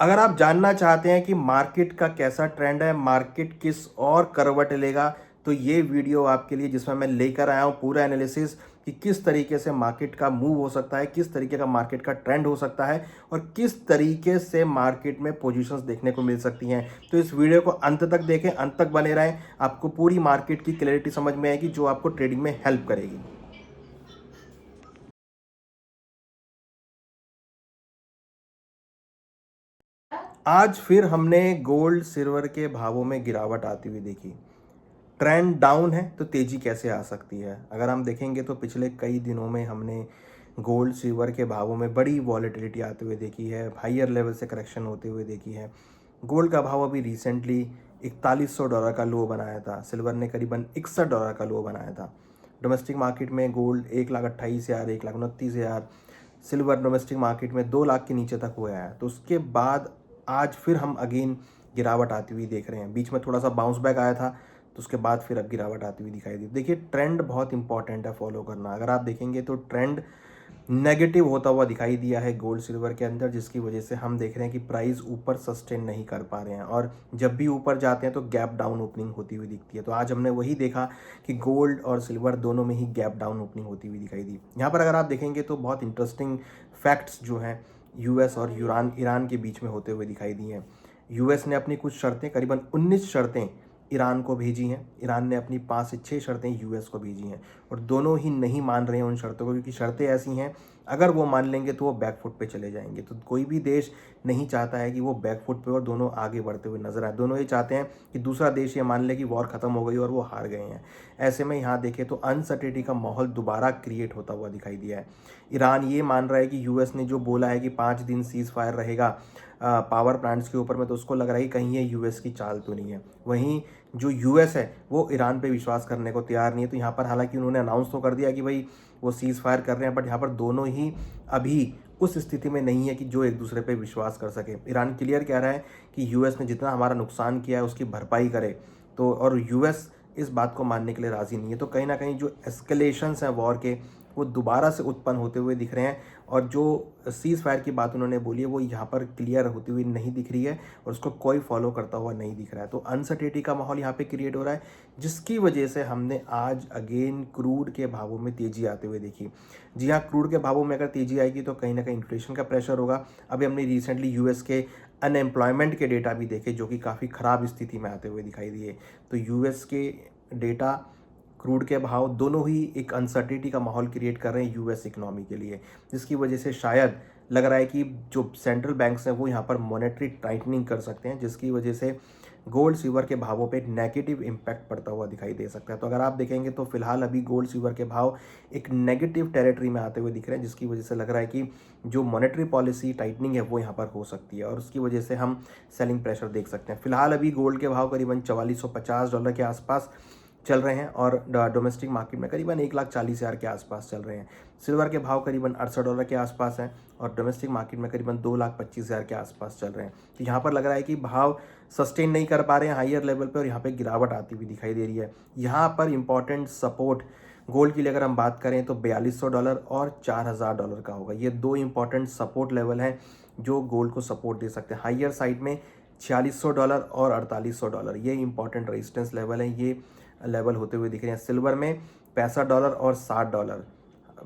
अगर आप जानना चाहते हैं कि मार्केट का कैसा ट्रेंड है, मार्केट किस और करवट लेगा, तो ये वीडियो आपके लिए जिसमें मैं लेकर आया हूँ पूरा एनालिसिस कि किस तरीके से मार्केट का मूव हो सकता है, किस तरीके का मार्केट का ट्रेंड हो सकता है और किस तरीके से मार्केट में पोजीशंस देखने को मिल सकती हैं। तो इस वीडियो को अंत तक देखें, अंत तक बने रहें, आपको पूरी मार्केट की क्लैरिटी समझ में आएगी जो आपको ट्रेडिंग में हेल्प करेगी। आज फिर हमने गोल्ड सिल्वर के भावों में गिरावट आती हुई देखी। ट्रेंड डाउन है तो तेजी कैसे आ सकती है? अगर हम देखेंगे तो पिछले कई दिनों में हमने गोल्ड सिल्वर के भावों में बड़ी वॉलेटिलिटी आते हुए देखी है, हाइयर लेवल से करेक्शन होते हुए देखी है। गोल्ड का भाव अभी रिसेंटली $4100 का लो बनाया था, सिल्वर ने करीबन $61 का लो बनाया था। डोमेस्टिक मार्केट में गोल्ड 1,28,000, 1,29,000, सिल्वर डोमेस्टिक मार्केट में 2 लाख के नीचे तक हुआ है। तो उसके बाद आज फिर हम अगेन गिरावट आती हुई देख रहे हैं। बीच में थोड़ा सा बाउंस बैक आया था, तो उसके बाद फिर अब गिरावट आती हुई दिखाई दी। देखिए, ट्रेंड बहुत इंपॉर्टेंट है फॉलो करना। अगर आप देखेंगे तो ट्रेंड नेगेटिव होता हुआ दिखाई दिया है गोल्ड सिल्वर के अंदर, जिसकी वजह से हम देख रहे हैं कि प्राइस ऊपर सस्टेन नहीं कर पा रहे हैं और जब भी ऊपर जाते हैं तो गैप डाउन ओपनिंग होती हुई दिखती है। तो आज हमने वही देखा कि गोल्ड और सिल्वर दोनों में ही गैप डाउन ओपनिंग होती हुई दिखाई दी। यहाँ पर अगर आप देखेंगे तो बहुत इंटरेस्टिंग फैक्ट्स जो हैं यूएस और ईरान के बीच में होते हुए दिखाई दी हैं। यूएस ने अपनी कुछ शर्तें, करीबन 19 शर्तें ईरान को भेजी हैं, ईरान ने अपनी 5 से 6 शर्तें यूएस को भेजी हैं और दोनों ही नहीं मान रहे हैं उन शर्तों को, क्योंकि शर्तें ऐसी हैं अगर वो मान लेंगे तो वो बैकफुट पे चले जाएंगे। तो कोई भी देश नहीं चाहता है कि वो बैकफुट पे और दोनों आगे बढ़ते हुए नजर आए। दोनों ये चाहते हैं कि दूसरा देश ये मान ले कि वॉर खत्म हो गई और वो हार गए हैं। ऐसे में यहाँ देखें तो अनसर्टेनिटी का माहौल दोबारा क्रिएट होता हुआ दिखाई दिया है। ईरान ये मान रहा है कि यूएस ने जो बोला है कि 5 दिन सीज फायर रहेगा पावर प्लांट्स के ऊपर में, तो उसको लग रहा है कि कहीं ये यूएस की चाल तो नहीं है। वहीं जो यूएस है वो ईरान पे विश्वास करने को तैयार नहीं है। तो यहाँ पर हालांकि उन्होंने अनाउंस तो कर दिया कि भाई वो सीज फायर कर रहे हैं, बट यहाँ पर दोनों ही अभी उस स्थिति में नहीं है कि जो एक दूसरे पे विश्वास कर सके। ईरान क्लियर कह रहा है कि यूएस ने जितना हमारा नुकसान किया है उसकी भरपाई करे, तो और यूएस इस बात को मानने के लिए राजी नहीं है। तो कहीं ना कहीं जो एस्केलेशंस हैं वॉर के, वो दोबारा से उत्पन्न होते हुए दिख रहे हैं और जो सीज़ फायर की बात उन्होंने बोली है वो यहाँ पर क्लियर होती हुई नहीं दिख रही है और उसको कोई फॉलो करता हुआ नहीं दिख रहा है। तो अनसर्टेनिटी का माहौल यहाँ पे क्रिएट हो रहा है, जिसकी वजह से हमने आज अगेन क्रूड के भावों में तेजी आते हुए देखी। जी हाँ, क्रूड के भावों में अगर तेजी आएगी तो कहीं ना कहीं इन्फ्लेशन का प्रेशर होगा। अभी हमने रिसेंटली यूएस के अनएम्प्लॉयमेंट के डेटा भी देखे जो कि काफ़ी ख़राब स्थिति में आते हुए दिखाई दिए। तो यूएस के डेटा, क्रूड के भाव दोनों ही एक अनसर्टिनिटी का माहौल क्रिएट कर रहे हैं यूएस इकोनॉमी के लिए, जिसकी वजह से शायद लग रहा है कि जो सेंट्रल बैंक्स हैं वो यहाँ पर मॉनेटरी टाइटनिंग कर सकते हैं, जिसकी वजह से गोल्ड सिल्वर के भावों पे एक नेगेटिव इम्पैक्ट पड़ता हुआ दिखाई दे सकता है। तो अगर आप देखेंगे तो फिलहाल अभी गोल्ड सिल्वर के भाव एक नेगेटिव टेरिटरी में आते हुए दिख रहे हैं, जिसकी वजह से लग रहा है कि जो मॉनेटरी पॉलिसी टाइटनिंग है वो यहाँ पर हो सकती है और उसकी वजह से हम सेलिंग प्रेशर देख सकते हैं। फिलहाल अभी गोल्ड के भाव करीबन $4450 के आसपास चल रहे हैं और डोमेस्टिक मार्केट में करीबन 1,40,000 के आसपास चल रहे हैं। सिल्वर के भाव करीबन $68 के आसपास हैं और डोमेस्टिक मार्केट में करीबन 2,25,000 के आसपास चल रहे हैं। तो यहाँ पर लग रहा है कि भाव सस्टेन नहीं कर पा रहे हैं हाइयर लेवल पे और यहाँ पे गिरावट आती हुई दिखाई दे रही है। यहाँ पर इंपॉर्टेंट सपोर्ट गोल्ड के लिए अगर हम बात करें तो $4,200 और $4,000 का होगा। ये दो इंपॉर्टेंट सपोर्ट लेवल हैं जो गोल्ड को सपोर्ट दे सकते हैं। हाइयर साइड में $4,600 और $4,800, ये इंपॉर्टेंट रेजिस्टेंस लेवल हैं, ये लेवल होते हुए दिख रहे हैं। सिल्वर में $65 और $60,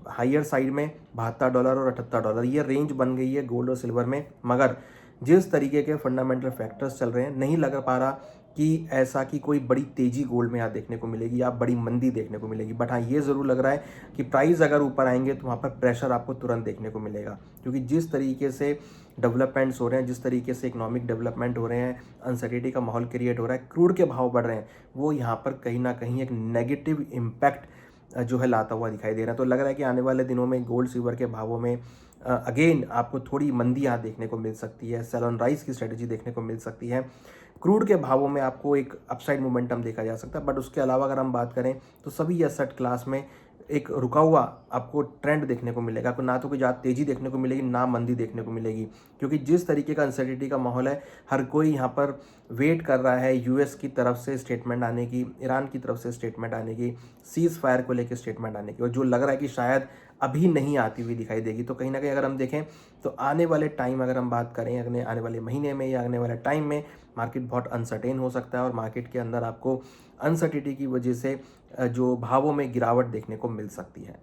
हाइयर साइड में $72 और $78, ये रेंज बन गई है गोल्ड और सिल्वर में। मगर जिस तरीके के फंडामेंटल फैक्टर्स चल रहे हैं, नहीं लग पा रहा कि ऐसा कि कोई बड़ी तेजी गोल्ड में यहाँ देखने को मिलेगी या बड़ी मंदी देखने को मिलेगी। बट हाँ, ये ज़रूर लग रहा है कि प्राइस अगर ऊपर आएंगे तो वहाँ पर प्रेशर आपको तुरंत देखने को मिलेगा, क्योंकि जिस तरीके से डेवलपमेंट्स हो रहे हैं, जिस तरीके से इकोनॉमिक डेवलपमेंट हो रहे हैं, अनसर्टेनिटी का माहौल क्रिएट हो रहा है, क्रूड के भाव बढ़ रहे हैं, वो यहाँ पर कहीं ना कहीं एक नेगेटिव इम्पैक्ट जो है लाता हुआ दिखाई दे रहा है। तो लग रहा है कि आने वाले दिनों में गोल्ड सिल्वर के भावों में अगेन आपको थोड़ी मंदी यहाँ देखने को मिल सकती है, सेल ऑन राइज की स्ट्रेटजी देखने को मिल सकती है। क्रूड के भावों में आपको एक अपसाइड मोमेंटम देखा जा सकता है, बट उसके अलावा अगर हम बात करें तो सभी एसेट क्लास में एक रुका हुआ आपको ट्रेंड देखने को मिलेगा। आपको ना तो कोई ज़्यादा तेज़ी देखने को मिलेगी, ना मंदी देखने को मिलेगी, क्योंकि जिस तरीके का अनसर्टिनिटी का माहौल है, हर कोई यहाँ पर वेट कर रहा है यूएस की तरफ से स्टेटमेंट आने की, ईरान की तरफ से स्टेटमेंट आने की, सीज़ फायर को लेकर स्टेटमेंट आने की, और जो लग रहा है कि शायद अभी नहीं आती हुई दिखाई देगी। तो कहीं ना कहीं अगर हम देखें तो आने वाले टाइम अगर हम बात करें, अगले आने वाले महीने में या आने वाले टाइम में मार्केट बहुत अनसर्टेन हो सकता है और मार्केट के अंदर आपको अनसर्टिटी की वजह से जो भावों में गिरावट देखने को मिल सकती है।